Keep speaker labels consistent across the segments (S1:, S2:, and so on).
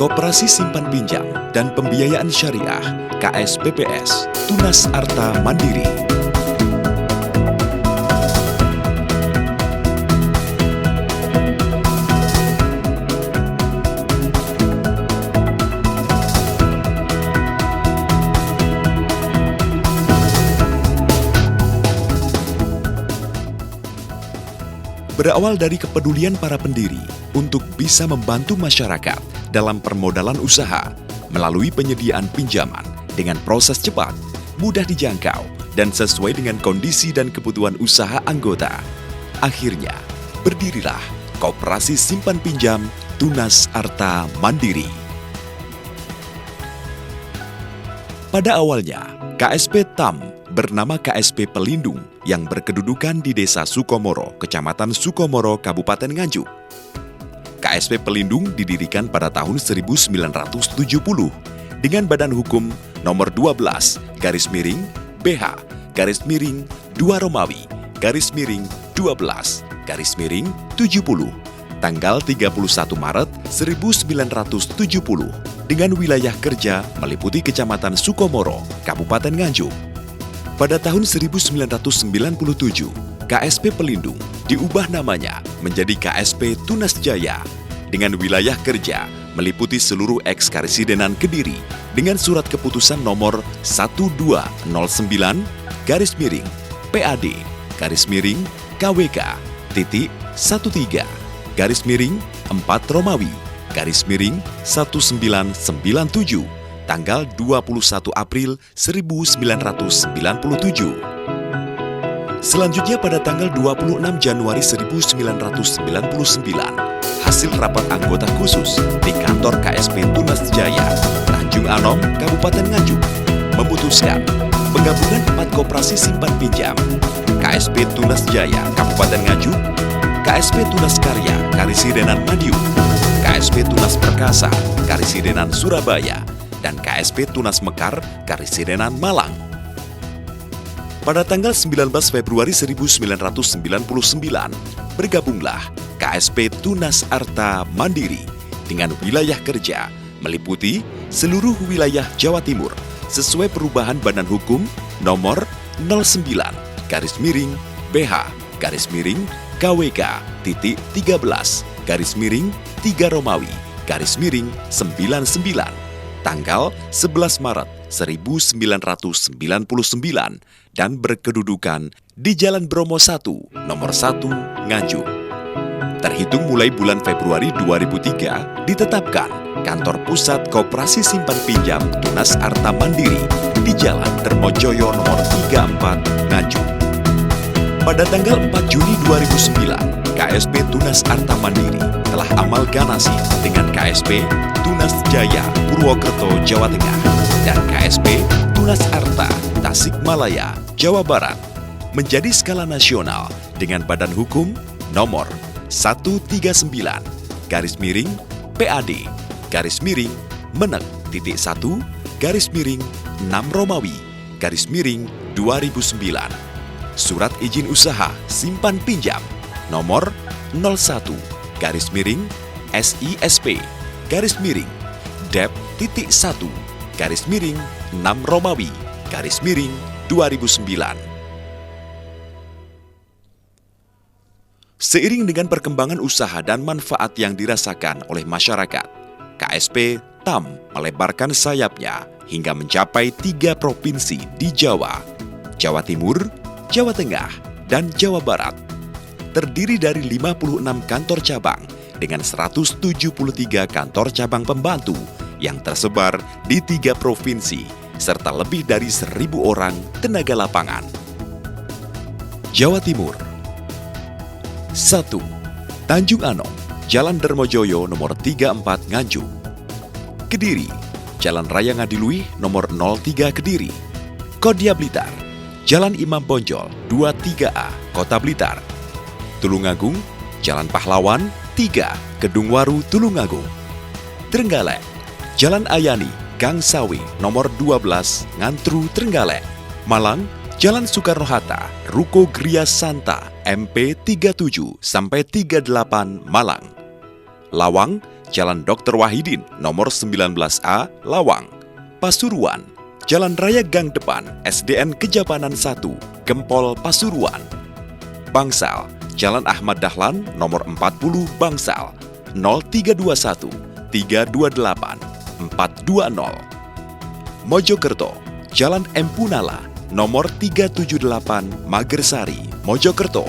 S1: Koperasi Simpan Pinjam dan Pembiayaan Syariah KSPPS Tunas Arta Mandiri. Berawal dari kepedulian para pendiri untuk bisa membantu masyarakat dalam permodalan usaha melalui penyediaan pinjaman dengan proses cepat, mudah dijangkau, dan sesuai dengan kondisi dan kebutuhan usaha anggota. Akhirnya, berdirilah Koperasi Simpan Pinjam Tunas Arta Mandiri. Pada awalnya, KSP TAM bernama KSP Pelindung yang berkedudukan di Desa Sukomoro, Kecamatan Sukomoro, Kabupaten Nganjuk. KSP Pelindung didirikan pada tahun 1970 dengan Badan Hukum Nomor 12 /BH /2 Romawi /12 /70 tanggal 31 Maret 1970 dengan wilayah kerja meliputi Kecamatan Sukomoro, Kabupaten Nganjuk. Pada tahun 1997, KSP Pelindung diubah namanya menjadi KSP Tunas Jaya dengan wilayah kerja meliputi seluruh eks-Karisidenan Kediri dengan surat keputusan nomor 12/PAD/KWK-13/4 Romawi /1997 tanggal 21 April 1997. Selanjutnya pada tanggal 26 Januari 1999, hasil rapat anggota khusus di kantor KSP Tunas Jaya, Tanjung Anom, Kabupaten Nganjuk, memutuskan penggabungan 4 koperasi simpan pinjam, KSP Tunas Jaya, Kabupaten Nganjuk, KSP Tunas Karya, Karisidenan Madiun, KSP Tunas Perkasa, Karisidenan Surabaya, dan KSP Tunas Mekar, Karisidenan Malang. Pada tanggal 19 Februari 1999, bergabunglah KSP Tunas Arta Mandiri dengan wilayah kerja meliputi seluruh wilayah Jawa Timur sesuai perubahan Badan Hukum Nomor 09/BH/KWK-13/3 Romawi /99 tanggal 11 Maret 1999 dan berkedudukan di Jalan Bromo 1, Nomor 1, Nganjuk. Terhitung mulai bulan Februari 2003, ditetapkan Kantor Pusat Koperasi Simpan Pinjam Tunas Arta Mandiri di Jalan Dermojoyo Nomor 34, Nganjuk. Pada tanggal 4 Juni 2009, KSP Tunas Arta Mandiri telah amalgamasi dengan KSP Tunas Jaya Purwokerto, Jawa Tengah, dan KSP Tunas Arta Tasikmalaya, Jawa Barat menjadi skala nasional dengan Badan Hukum Nomor 139/PAD/Meneg-1/6 Romawi /2009. Surat Izin Usaha Simpan Pinjam Nomor 01-SISP-DEP.1/6 Romawi /2009. Seiring dengan perkembangan usaha dan manfaat yang dirasakan oleh masyarakat, KSP TAM melebarkan sayapnya hingga mencapai 3 provinsi di Jawa, Jawa Timur, Jawa Tengah, dan Jawa Barat. Terdiri dari 56 kantor cabang dengan 173 kantor cabang pembantu yang tersebar di 3 provinsi serta lebih dari 1.000 orang tenaga lapangan. Jawa Timur. 1. Tanjung Anom, Jalan Dermojoyo Nomor 34 Nganjuk. Kediri, Jalan Raya Ngadiluih Nomor 03 Kediri. Kodia Blitar, Jalan Imam Bonjol 23A, Kota Blitar. Tulungagung, Jalan Pahlawan 3, Kedungwaru, Tulungagung. Trenggalek, Jalan Ayani, Gang Sawi, Nomor 12, Ngantru, Trenggalek. Malang, Jalan Soekarno-Hatta, Ruko Gria Santa, MP 37-38, Malang. Lawang, Jalan Dr. Wahidin, nomor 19A, Lawang. Pasuruan, Jalan Raya Gang Depan, SDN Kejapanan 1, Gempol, Pasuruan. Bangsal, Jalan Ahmad Dahlan, nomor 40, Bangsal, 0321 328 420. Mojokerto, Jalan Empunala, nomor 378, Magersari, Mojokerto.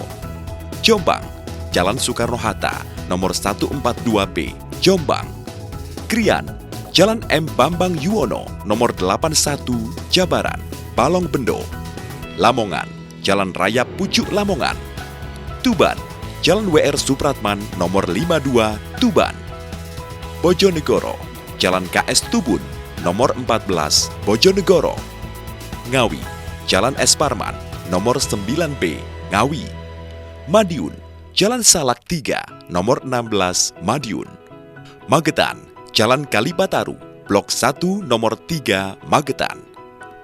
S1: Jombang, Jalan Soekarno-Hatta, nomor 142B, Jombang. Krian, Jalan M. Bambang Yuwono, nomor 81, Jabaran, Balongbendo. Lamongan, Jalan Raya Pucuk Lamongan. Tuban, Jalan WR Supratman, nomor 52, Tuban. Bojonegoro, Jalan KS Tubun, nomor 14, Bojonegoro. Ngawi, Jalan S. Parman, nomor 9B, Ngawi. Madiun, Jalan Salak 3, nomor 16, Madiun. Magetan, Jalan Kalipataru, Blok 1, nomor 3, Magetan.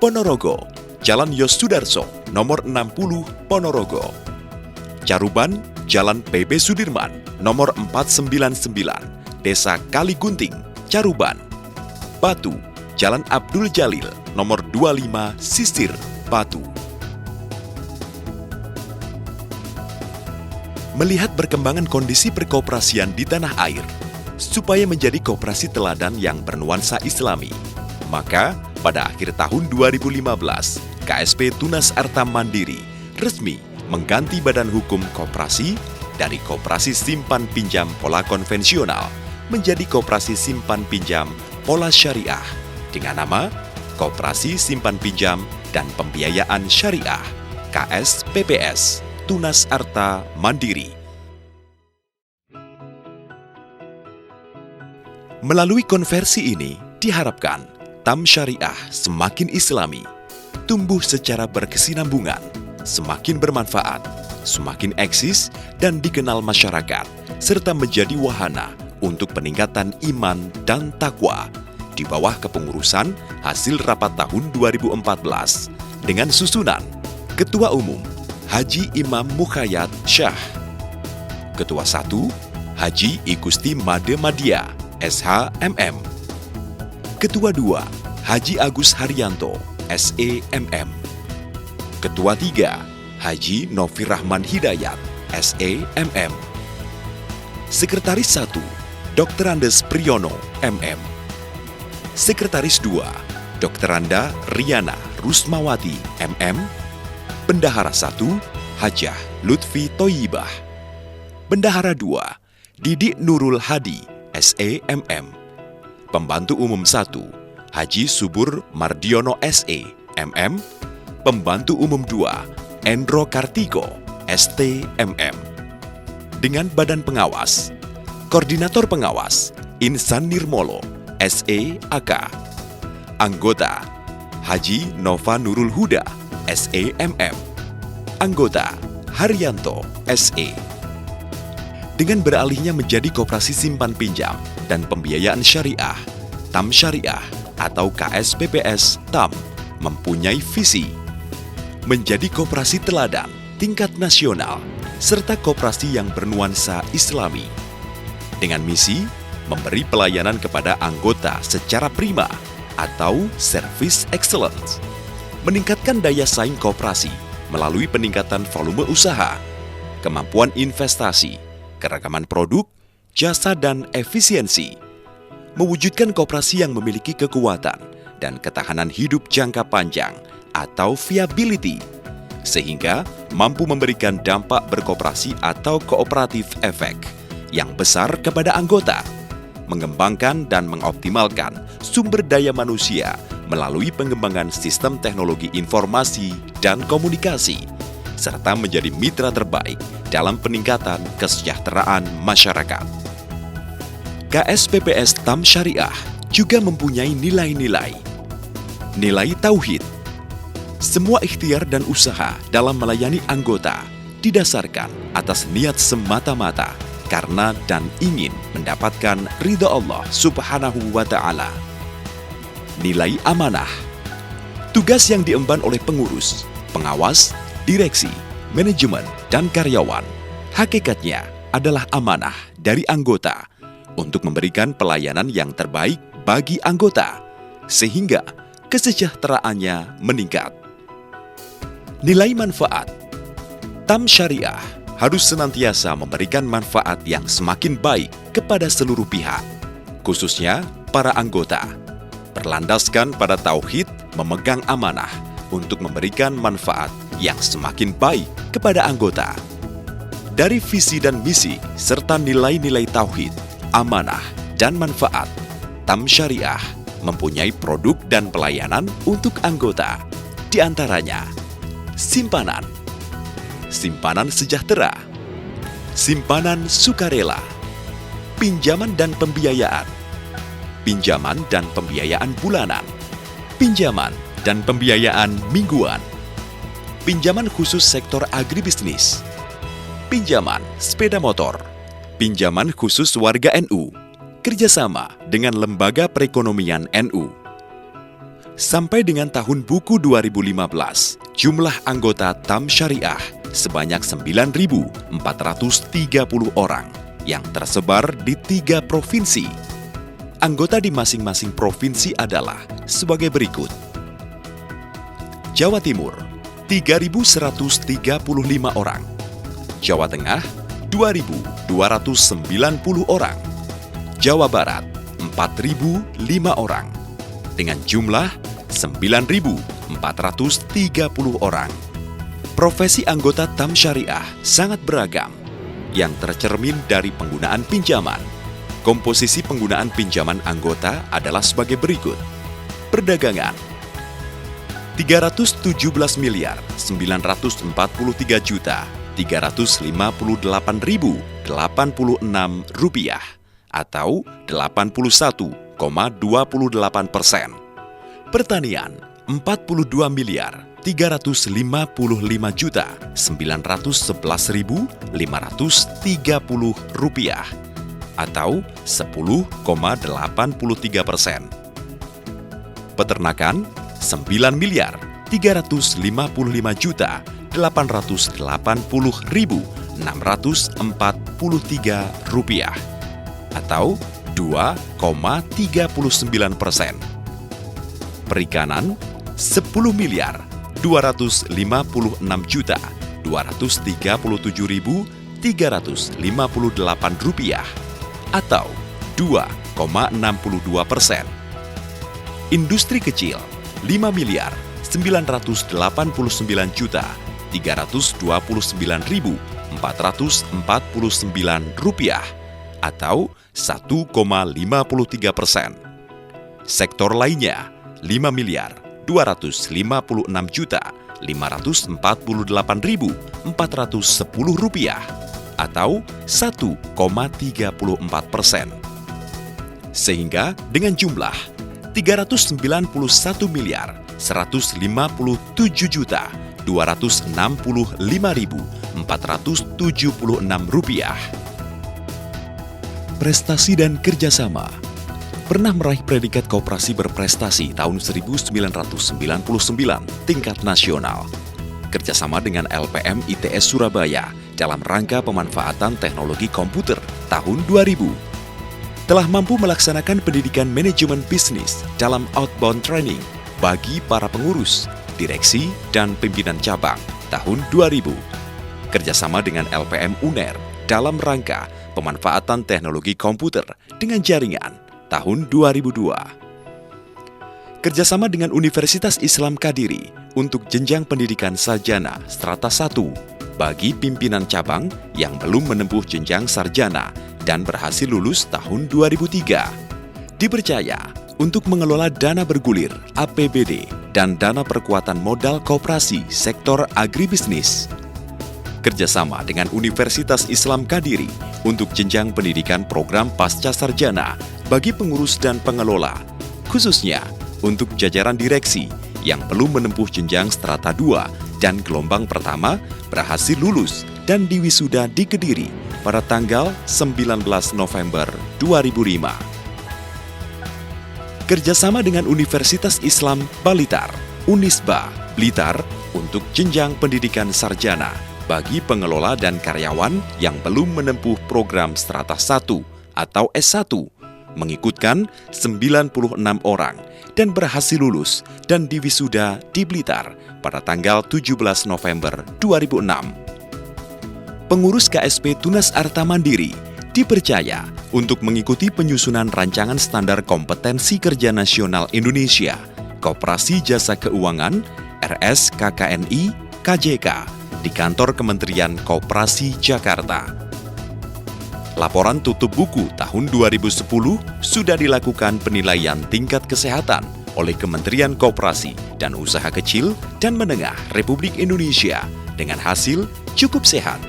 S1: Ponorogo, Jalan Yosudarso, nomor 60, Ponorogo. Caruban, Jalan PB Sudirman, nomor 499, Desa Kaligunting, Caruban. Batu, Jalan Abdul Jalil, nomor 25, Sisir, Batu. Melihat perkembangan kondisi perkoperasian di tanah air, supaya menjadi koperasi teladan yang bernuansa Islami, maka pada akhir tahun 2015, KSP Tunas Arta Mandiri resmi mengganti badan hukum koperasi dari Koperasi Simpan Pinjam Pola Konvensional menjadi Koperasi Simpan Pinjam Pola Syariah dengan nama Koperasi Simpan Pinjam dan Pembiayaan Syariah KSPPS Tunas Arta Mandiri. Melalui konversi ini diharapkan TAM Syariah semakin Islami, tumbuh secara berkesinambungan, semakin bermanfaat, semakin eksis dan dikenal masyarakat, serta menjadi wahana untuk peningkatan iman dan takwa di bawah kepengurusan hasil rapat tahun 2014 dengan susunan Ketua Umum Haji Imam Mukhayat Syah, Ketua 1 Haji Igusti Made Madia SHMM, Ketua 2 Haji Agus Haryanto SEMM, Ketua 3 Haji Novi Rahman Hidayat SEMM, Sekretaris 1 Dr. Andes Priyono MM, Sekretaris 2 Dr. Anda Riana Rusmawati MM, Bendahara 1 Hajah Lutfi Toyibah, Bendahara 2 Didik Nurul Hadi SEMM, Pembantu Umum 1 Haji Subur Mardiono SEMM, Pembantu Umum 2 Endro Kartiko STMM. Dengan Badan Pengawas, Koordinator Pengawas Insan Nirmolo SEAK, Anggota Haji Nova Nurul Huda SEMM, Anggota Haryanto SE. Dengan beralihnya menjadi Koperasi Simpan Pinjam dan Pembiayaan Syariah, TAM Syariah atau KSPPS TAM mempunyai visi menjadi koperasi teladan tingkat nasional serta koperasi yang bernuansa Islami dengan misi memberi pelayanan kepada anggota secara prima atau service excellence, meningkatkan daya saing koperasi melalui peningkatan volume usaha, kemampuan investasi, keragaman produk, jasa dan efisiensi, mewujudkan koperasi yang memiliki kekuatan dan ketahanan hidup jangka panjang atau viability, sehingga mampu memberikan dampak berkoperasi atau kooperatif efek yang besar kepada anggota, mengembangkan dan mengoptimalkan sumber daya manusia melalui pengembangan sistem teknologi informasi dan komunikasi, serta menjadi mitra terbaik dalam peningkatan kesejahteraan masyarakat. KSPPS TAM Syariah juga mempunyai nilai-nilai. Nilai Tauhid. Semua ikhtiar dan usaha dalam melayani anggota didasarkan atas niat semata-mata karena dan ingin mendapatkan ridha Allah Subhanahu wa Ta'ala. Nilai Amanah. Tugas yang diemban oleh pengurus, pengawas, direksi, manajemen, dan karyawan hakikatnya adalah amanah dari anggota untuk memberikan pelayanan yang terbaik bagi anggota, sehingga kesejahteraannya meningkat. Nilai manfaat. TAM Syariah harus senantiasa memberikan manfaat yang semakin baik kepada seluruh pihak, khususnya para anggota, berlandaskan pada tauhid, memegang amanah untuk memberikan manfaat yang semakin baik kepada anggota. Dari visi dan misi serta nilai-nilai tauhid, amanah, dan manfaat, TAM Syariah mempunyai produk dan pelayanan untuk anggota, di antaranya simpanan, simpanan sejahtera, simpanan sukarela, pinjaman dan pembiayaan, pinjaman dan pembiayaan bulanan, pinjaman dan pembiayaan mingguan, pinjaman khusus sektor agribisnis, pinjaman sepeda motor, pinjaman khusus warga NU, kerjasama dengan lembaga perekonomian NU. Sampai dengan tahun buku 2015, jumlah anggota TAM Syariah sebanyak 9.430 orang yang tersebar di 3 provinsi. Anggota di masing-masing provinsi adalah sebagai berikut. Jawa Timur, 3.135 orang. Jawa Tengah, 2.290 orang. Jawa Barat, 4.005 orang. Dengan jumlah 9.430 orang. Profesi anggota TAM Syariah sangat beragam, yang tercermin dari penggunaan pinjaman. Komposisi penggunaan pinjaman anggota adalah sebagai berikut. Perdagangan, 317 miliar 943 juta 358.086 rupiah atau 81,28%. Pertanian, 42 miliar 355 juta 911.530 rupiah atau 10,83%. Peternakan, 9 miliar 355 juta 880.643 rupiah atau 2,39%. Perikanan, 10 miliar 256 juta 237.358 rupiah atau 2,62%. Industri kecil, 5 miliar 989 juta 329.449 rupiah atau 1,53%. Sektor lainnya, 5 miliar 256 juta 548.410 rupiah atau 1,34%. Sehingga dengan jumlah 391 miliar 157 juta 265.476 rupiah. Prestasi dan kerjasama. Pernah meraih predikat koperasi berprestasi tahun 1999 tingkat nasional. Kerjasama dengan LPM ITS Surabaya dalam rangka pemanfaatan teknologi komputer tahun 2000. Telah mampu melaksanakan pendidikan manajemen bisnis dalam outbound training bagi para pengurus, direksi, dan pimpinan cabang tahun 2000. Kerjasama dengan LPM UNER dalam rangka pemanfaatan teknologi komputer dengan jaringan tahun 2002. Kerjasama dengan Universitas Islam Kadiri untuk jenjang pendidikan sarjana strata 1 bagi pimpinan cabang yang belum menempuh jenjang sarjana dan berhasil lulus tahun 2003. Dipercaya untuk mengelola dana bergulir APBD dan dana perkuatan modal koperasi sektor agribisnis. Kerjasama dengan Universitas Islam Kadiri untuk jenjang pendidikan program pasca sarjana bagi pengurus dan pengelola, khususnya untuk jajaran direksi yang belum menempuh jenjang strata 2 dan gelombang pertama berhasil lulus dan diwisuda di Kediri pada tanggal 19 November 2005. Kerjasama dengan Universitas Islam Blitar, Unisba, Blitar untuk jenjang pendidikan sarjana bagi pengelola dan karyawan yang belum menempuh program strata 1 atau S1, mengikutkan 96 orang dan berhasil lulus dan diwisuda di Blitar pada tanggal 17 November 2006. Pengurus KSP Tunas Arta Mandiri dipercaya untuk mengikuti penyusunan rancangan standar kompetensi kerja nasional Indonesia, Koperasi Jasa Keuangan, RSKKNI, KJK, di kantor Kementerian Koperasi Jakarta. Laporan tutup buku tahun 2010 sudah dilakukan penilaian tingkat kesehatan oleh Kementerian Koperasi dan Usaha Kecil dan Menengah Republik Indonesia dengan hasil cukup sehat.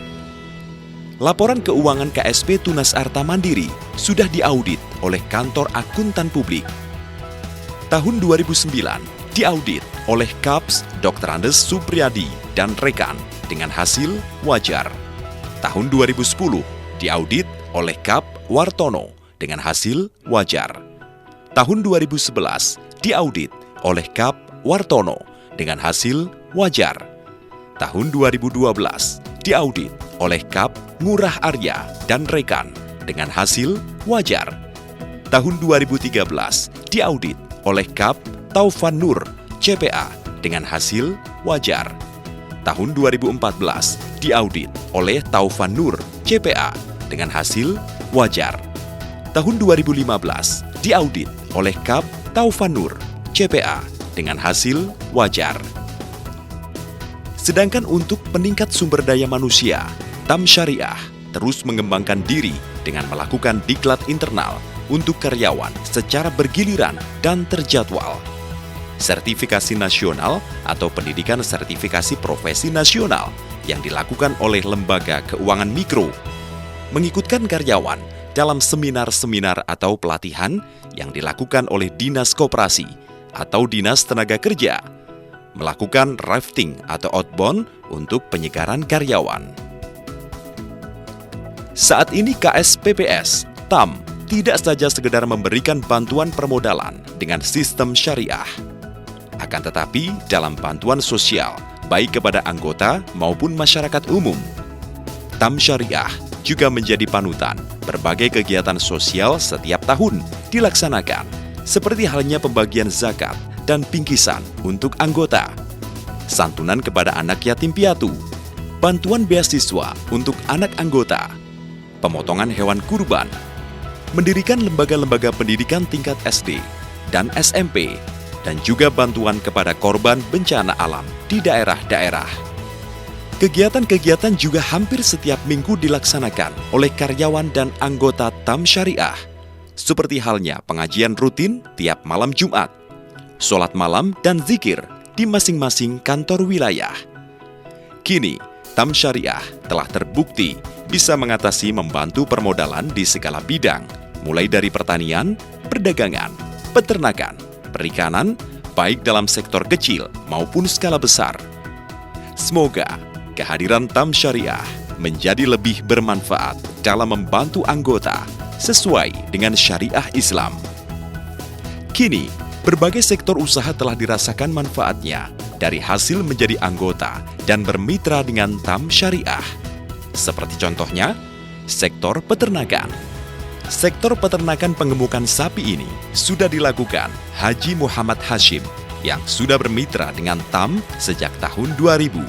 S1: Laporan keuangan KSP Tunas Arta Mandiri sudah diaudit oleh Kantor Akuntan Publik. Tahun 2009 diaudit oleh KAPS Dr. Andes Supriyadi dan rekan dengan hasil wajar. Tahun 2010 diaudit oleh KAP Wartono dengan hasil wajar. Tahun 2011 diaudit oleh KAP Wartono dengan hasil wajar. Tahun 2012 diaudit oleh KAP Ngurah Arya dan rekan dengan hasil wajar. Tahun 2013 diaudit oleh KAP Taufan Nur CPA dengan hasil wajar. Tahun 2014 diaudit oleh Taufan Nur CPA dengan hasil wajar. Tahun 2015 diaudit oleh KAP Taufan Nur CPA dengan hasil wajar. Sedangkan untuk peningkat sumber daya manusia, TAM Syariah terus mengembangkan diri dengan melakukan diklat internal untuk karyawan secara bergiliran dan terjadwal. Sertifikasi nasional atau pendidikan sertifikasi profesi nasional yang dilakukan oleh Lembaga Keuangan Mikro, mengikutkan karyawan dalam seminar-seminar atau pelatihan yang dilakukan oleh Dinas Koperasi atau Dinas Tenaga Kerja, melakukan rafting atau outbound untuk penyegaran karyawan. Saat ini KSPPS, TAM, tidak saja sekedar memberikan bantuan permodalan dengan sistem syariah. Akan tetapi dalam bantuan sosial, baik kepada anggota maupun masyarakat umum, TAM Syariah juga menjadi panutan berbagai kegiatan sosial setiap tahun dilaksanakan, seperti halnya pembagian zakat dan bingkisan untuk anggota, santunan kepada anak yatim piatu, bantuan beasiswa untuk anak anggota, pemotongan hewan kurban, mendirikan lembaga-lembaga pendidikan tingkat SD dan SMP, dan juga bantuan kepada korban bencana alam di daerah-daerah. Kegiatan-kegiatan juga hampir setiap minggu dilaksanakan oleh karyawan dan anggota TAM Syariah, seperti halnya pengajian rutin tiap malam Jumat, sholat malam dan zikir di masing-masing kantor wilayah. Kini, TAM Syariah telah terbukti bisa mengatasi membantu permodalan di segala bidang, mulai dari pertanian, perdagangan, peternakan, perikanan, baik dalam sektor kecil maupun skala besar. Semoga kehadiran TAM Syariah menjadi lebih bermanfaat dalam membantu anggota sesuai dengan syariah Islam. Kini, berbagai sektor usaha telah dirasakan manfaatnya dari hasil menjadi anggota dan bermitra dengan TAM Syariah. Seperti contohnya, sektor peternakan. Sektor peternakan pengemukan sapi ini sudah dilakukan Haji Muhammad Hashim yang sudah bermitra dengan TAM sejak tahun 2000.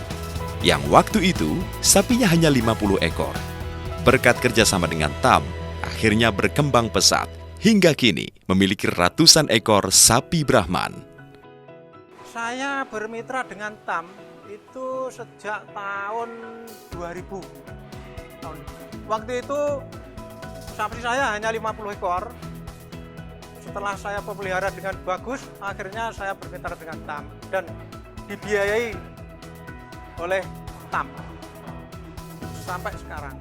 S1: Yang waktu itu sapinya hanya 50 ekor. Berkat kerjasama dengan TAM, akhirnya berkembang pesat hingga kini memiliki ratusan ekor sapi Brahman.
S2: Saya bermitra dengan TAM itu sejak tahun 2000. Waktu itu sapi saya hanya 50 ekor. Setelah saya pelihara dengan bagus, akhirnya saya bermitra dengan TAM dan dibiayai oleh TAM sampai sekarang.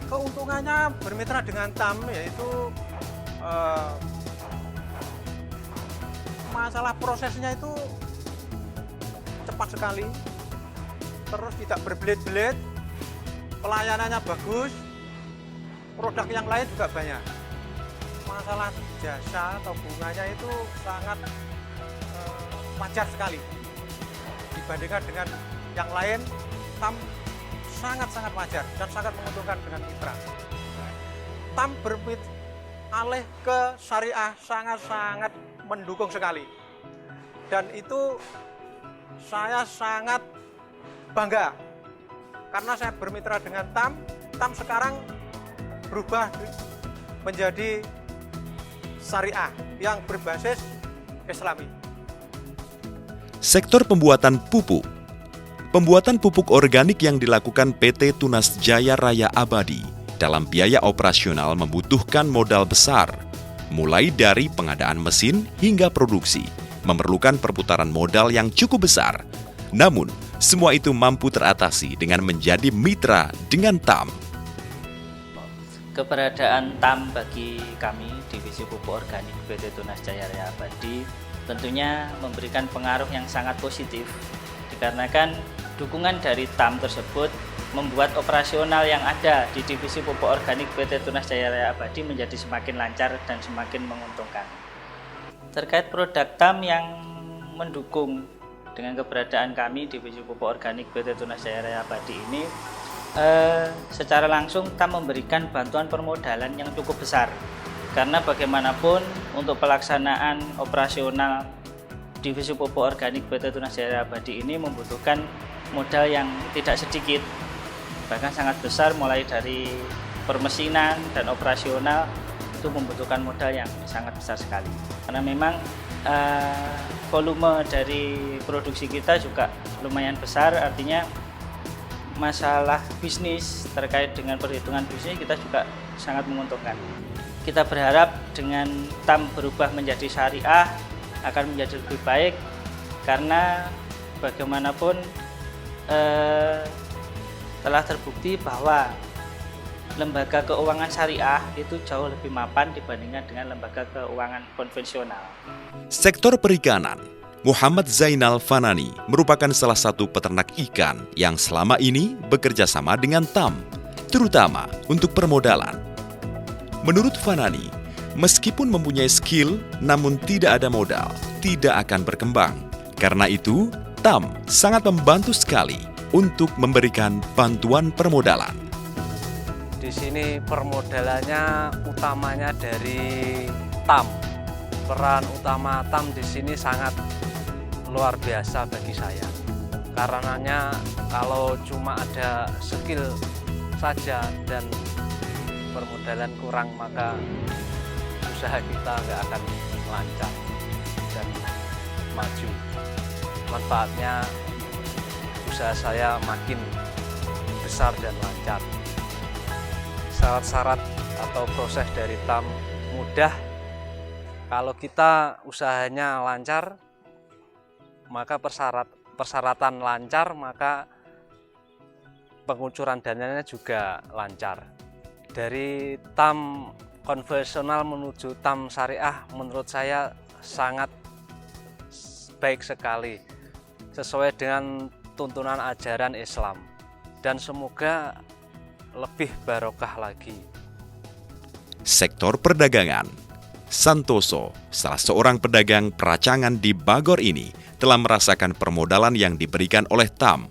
S2: Keuntungannya bermitra dengan TAM yaitu masalah prosesnya itu cepat sekali, terus tidak berbelit-belit, pelayanannya bagus, produk yang lain juga banyak. Masalah jasa atau bunganya itu sangat wajar sekali dibandingkan dengan yang lain. TAM sangat-sangat wajar dan sangat menguntungkan dengan mitra. TAM beralih ke syariah sangat-sangat mendukung sekali. Dan itu saya sangat bangga karena saya bermitra dengan TAM. TAM sekarang berubah menjadi syariah yang berbasis Islami.
S1: Sektor pembuatan pupuk. Pembuatan pupuk organik yang dilakukan PT Tunas Jaya Raya Abadi dalam biaya operasional membutuhkan modal besar, mulai dari pengadaan mesin hingga produksi, memerlukan perputaran modal yang cukup besar. Namun, semua itu mampu teratasi dengan menjadi mitra dengan TAM.
S3: Keberadaan TAM bagi kami, Divisi Pupuk Organik PT Tunas Jaya Raya Abadi, tentunya memberikan pengaruh yang sangat positif, dikarenakan dukungan dari TAM tersebut membuat operasional yang ada di Divisi Pupuk Organik PT Tunas Jaya Raya Abadi menjadi semakin lancar dan semakin menguntungkan. Terkait produk TAM yang mendukung dengan keberadaan kami Divisi Pupuk Organik PT Tunas Jaya Raya Abadi ini, secara langsung TAM memberikan bantuan permodalan yang cukup besar, karena bagaimanapun untuk pelaksanaan operasional Divisi Pupuk Organik PT Tunas Jaya Raya Abadi ini membutuhkan modal yang tidak sedikit, bahkan sangat besar, mulai dari permesinan dan operasional itu membutuhkan modal yang sangat besar sekali. Karena memang volume dari produksi kita juga lumayan besar, artinya masalah bisnis terkait dengan perhitungan bisnis kita juga sangat menguntungkan. Kita berharap dengan TAM berubah menjadi syariah akan menjadi lebih baik, karena bagaimanapun telah terbukti bahwa lembaga keuangan syariah itu jauh lebih mapan dibandingkan dengan lembaga keuangan konvensional.
S1: Sektor perikanan. Muhammad Zainal Fanani merupakan salah satu peternak ikan yang selama ini bekerja sama dengan TAM, terutama untuk permodalan. Menurut Fanani, meskipun mempunyai skill namun tidak ada modal, tidak akan berkembang. Karena itu, TAM sangat membantu sekali untuk memberikan bantuan permodalan.
S4: Di sini permodalannya utamanya dari TAM. Peran utama TAM di sini sangat luar biasa bagi saya. Karenanya kalau cuma ada skill saja dan permodalan kurang, maka usaha kita nggak akan lancar dan maju. Manfaatnya usaha saya makin besar dan lancar. Syarat-syarat atau proses dari TAM mudah. Kalau kita usahanya lancar, maka persyaratan lancar, maka pengucuran dananya juga lancar. Dari TAM konvensional menuju TAM syariah menurut saya sangat baik sekali, sesuai dengan tuntunan ajaran Islam, dan semoga lebih barokah lagi.
S1: Sektor perdagangan. Santoso, salah seorang pedagang peracangan di Bagor ini, telah merasakan permodalan yang diberikan oleh TAM.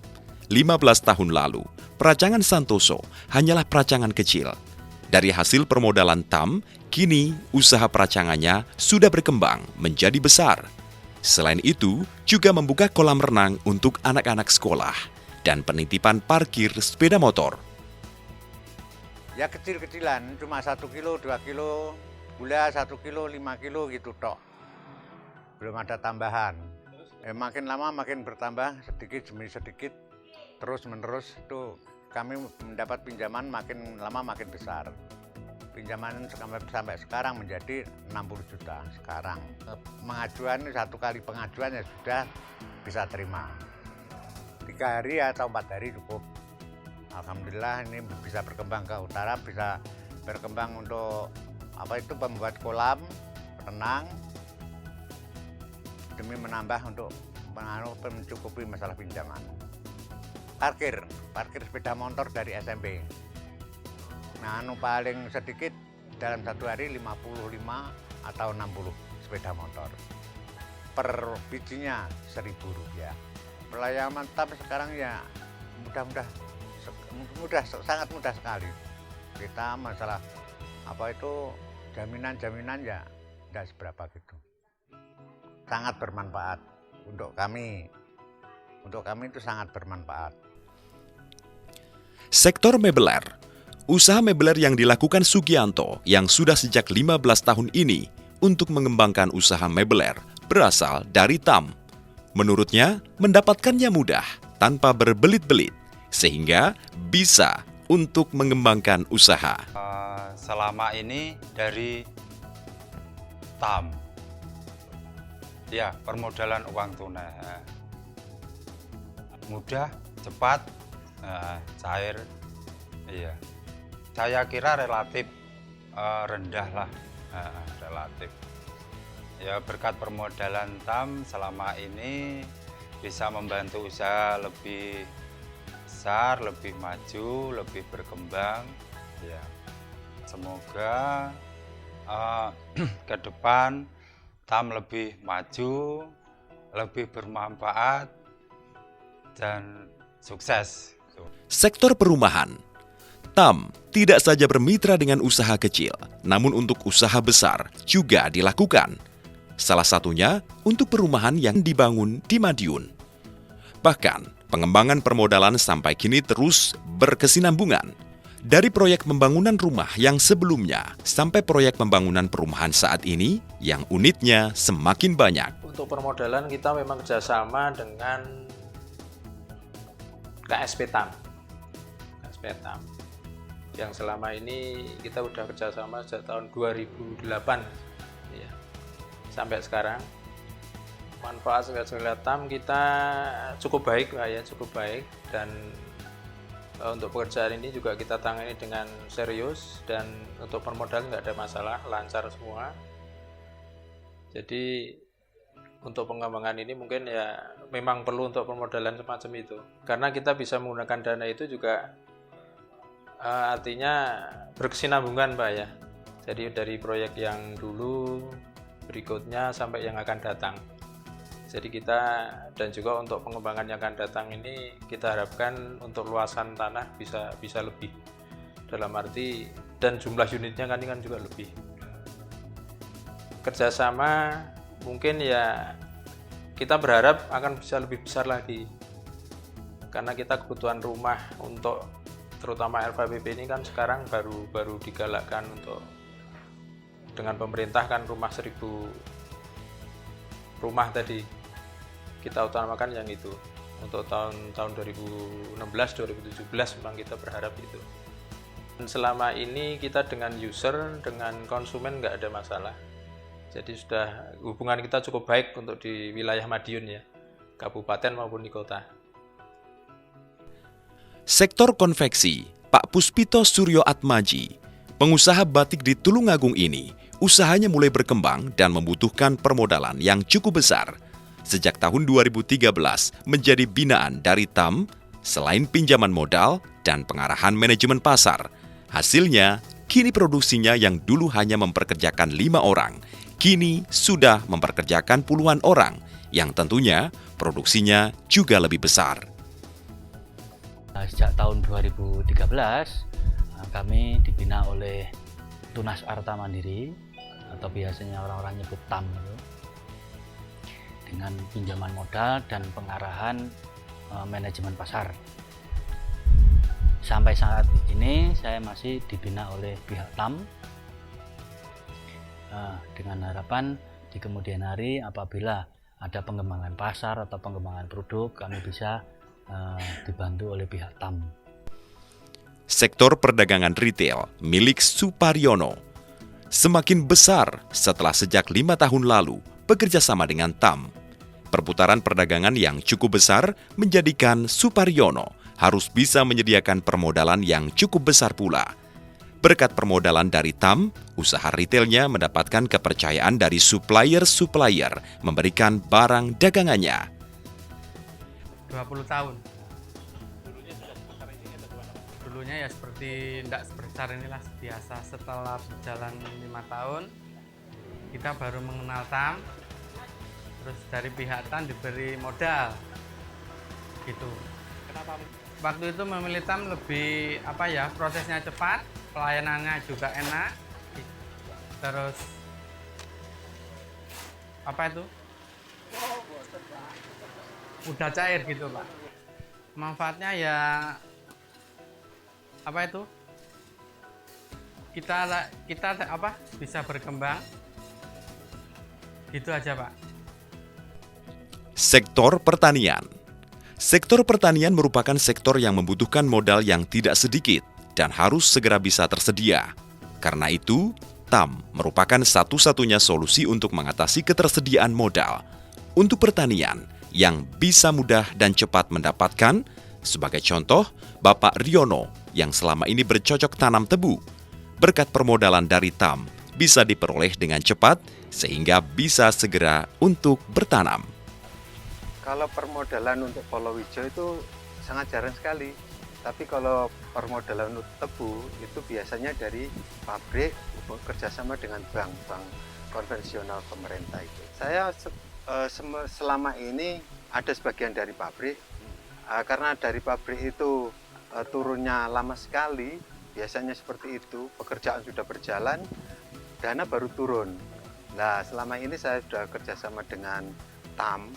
S1: 15 tahun lalu, peracangan Santoso hanyalah peracangan kecil. Dari hasil permodalan TAM, kini usaha peracangannya sudah berkembang menjadi besar. Selain itu, juga membuka kolam renang untuk anak-anak sekolah dan penitipan parkir sepeda motor.
S5: Ya kecil-kecilan, cuma 1 kilo, 2 kilo, gula 1 kilo, 5 kilo gitu tok. Belum ada tambahan. Makin lama makin bertambah sedikit demi sedikit, terus menerus itu kami mendapat pinjaman makin lama makin besar. Pinjaman sampai sekarang menjadi 60 juta sekarang. Pengajuan, 1 kali pengajuan ya sudah bisa terima. 3 hari atau 4 hari cukup. Alhamdulillah ini bisa berkembang ke utara, bisa berkembang untuk membuat kolam renang demi menambah untuk mencukupi masalah pinjaman. Parkir sepeda motor dari SMP. Nah, paling sedikit dalam 1 hari 55 atau 60 sepeda motor. Per bijinya Rp1.000. Pelayanan TAM sekarang ya mudah, sangat mudah sekali. Kita masalah apa itu jaminan-jaminan ya tidak seberapa gitu. Sangat bermanfaat untuk kami. Untuk kami itu sangat bermanfaat.
S1: Sektor mebeler. Usaha mebeler yang dilakukan Sugianto yang sudah sejak 15 tahun ini untuk mengembangkan usaha mebeler berasal dari TAM. Menurutnya, mendapatkannya mudah tanpa berbelit-belit, sehingga bisa untuk mengembangkan usaha.
S6: Selama ini dari TAM, ya permodalan uang tunai, mudah, cepat, cair, iya. Saya kira relatif rendah lah, relatif. Ya berkat permodalan TAM selama ini bisa membantu usaha lebih besar, lebih maju, lebih berkembang. Ya, semoga ke depan TAM lebih maju, lebih bermanfaat dan sukses.
S1: Sektor perumahan. TAM tidak saja bermitra dengan usaha kecil, namun untuk usaha besar juga dilakukan. Salah satunya untuk perumahan yang dibangun di Madiun. Bahkan, pengembangan permodalan sampai kini terus berkesinambungan. Dari proyek pembangunan rumah yang sebelumnya sampai proyek pembangunan perumahan saat ini yang unitnya semakin banyak.
S2: Untuk permodalan kita memang kerjasama dengan KSP TAM. KSP TAM. Yang selama ini kita udah kerjasama sejak tahun 2008 ya, sampai sekarang. Manfaat sektor TAM kita cukup baik Pak ya, cukup baik, dan untuk pekerjaan ini juga kita tangani dengan serius, dan untuk permodalan nggak ada masalah, lancar semua. Jadi untuk pengembangan ini mungkin ya memang perlu untuk permodalan semacam itu, karena kita bisa menggunakan dana itu juga artinya berkesinambungan Pak ya. Jadi dari proyek yang dulu, berikutnya sampai yang akan datang. Jadi kita, dan juga untuk pengembangan yang akan datang ini kita harapkan untuk luasan tanah bisa lebih, dalam arti dan jumlah unitnya kan juga lebih. Kerjasama mungkin ya kita berharap akan bisa lebih besar lagi, karena kita kebutuhan rumah untuk terutama LVPP ini kan sekarang baru digalakkan untuk dengan pemerintah kan rumah 1000 rumah tadi kita utamakan yang itu. Untuk tahun 2016 2017 memang kita berharap itu. Dan selama ini kita dengan user, dengan konsumen nggak ada masalah. Jadi sudah hubungan kita cukup baik untuk di wilayah Madiun ya, kabupaten maupun di kota.
S1: Sektor konveksi. Pak Puspito Suryo Atmaji, pengusaha batik di Tulungagung ini, usahanya mulai berkembang dan membutuhkan permodalan yang cukup besar. Sejak tahun 2013 menjadi binaan dari TAM, selain pinjaman modal dan pengarahan manajemen pasar. Hasilnya, kini produksinya yang dulu hanya memperkerjakan 5 orang, kini sudah memperkerjakan puluhan orang, yang tentunya produksinya juga lebih besar.
S3: Sejak tahun 2013 kami dibina oleh Tunas Arta Mandiri, atau biasanya orang-orang nyebut TAM itu, dengan pinjaman modal dan pengarahan manajemen pasar. Sampai saat ini saya masih dibina oleh pihak TAM, dengan harapan di kemudian hari apabila ada pengembangan pasar atau pengembangan produk, kami bisa dibantu oleh pihak TAM.
S1: Sektor perdagangan retail milik Suparyono semakin besar setelah sejak 5 tahun lalu bekerja sama dengan TAM. Perputaran perdagangan yang cukup besar menjadikan Suparyono harus bisa menyediakan permodalan yang cukup besar pula. Berkat permodalan dari TAM, usaha retailnya mendapatkan kepercayaan dari supplier-supplier memberikan barang dagangannya.
S7: 20 tahun. Dulunya ya seperti tidak sebesar inilah biasa. Setelah berjalan 5 tahun, kita baru mengenal TAM. Terus dari pihak TAM diberi modal, gitu. Kenapa? Waktu itu memilih TAM lebih prosesnya cepat, pelayanannya juga enak, terus apa itu? Udah cair gitu Pak. Manfaatnya ya apa itu? Kita apa? Bisa berkembang. Gitu aja Pak.
S1: Sektor pertanian. Sektor pertanian merupakan sektor yang membutuhkan modal yang tidak sedikit dan harus segera bisa tersedia. Karena itu, TAM merupakan satu-satunya solusi untuk mengatasi ketersediaan modal untuk pertanian yang bisa mudah dan cepat mendapatkan. Sebagai contoh, Bapak Riono yang selama ini bercocok tanam tebu. Berkat permodalan dari TAM bisa diperoleh dengan cepat sehingga bisa segera untuk bertanam.
S5: Kalau permodalan untuk palawija itu sangat jarang sekali. Tapi kalau permodalan untuk tebu itu biasanya dari pabrik bekerjasama dengan bank konvensional pemerintah itu. Saya selama ini ada sebagian dari pabrik, karena dari pabrik itu turunnya lama sekali, biasanya seperti itu, pekerjaan sudah berjalan, dana baru turun. Nah, selama ini saya sudah kerjasama dengan TAM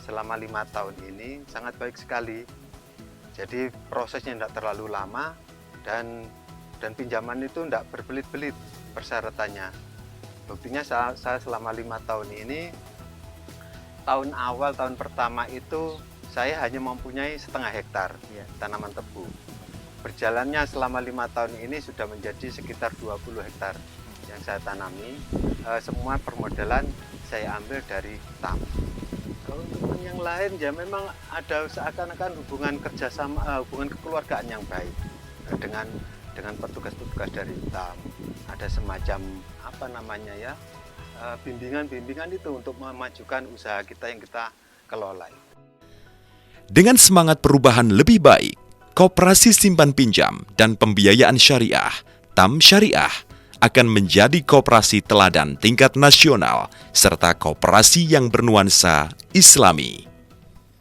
S5: selama 5 tahun ini, sangat baik sekali. Jadi prosesnya tidak terlalu lama dan pinjaman itu tidak berbelit-belit persyaratannya. Buktinya saya selama 5 tahun ini, tahun awal, tahun pertama itu saya hanya mempunyai setengah hektar tanaman tebu. Berjalannya selama 5 tahun ini sudah menjadi sekitar 20 hektar yang saya tanami. Semua permodalan saya ambil dari TAM. Kalau teman yang lain ya memang ada seakan-akan hubungan kerjasama, hubungan kekeluargaan yang baik dengan petugas-petugas dari TAM. Ada semacam apa namanya ya, bimbingan-bimbingan itu untuk memajukan usaha kita yang kita kelola.
S1: Dengan semangat perubahan lebih baik, Koperasi Simpan Pinjam dan Pembiayaan Syariah, TAM Syariah, akan menjadi koperasi teladan tingkat nasional serta koperasi yang bernuansa Islami.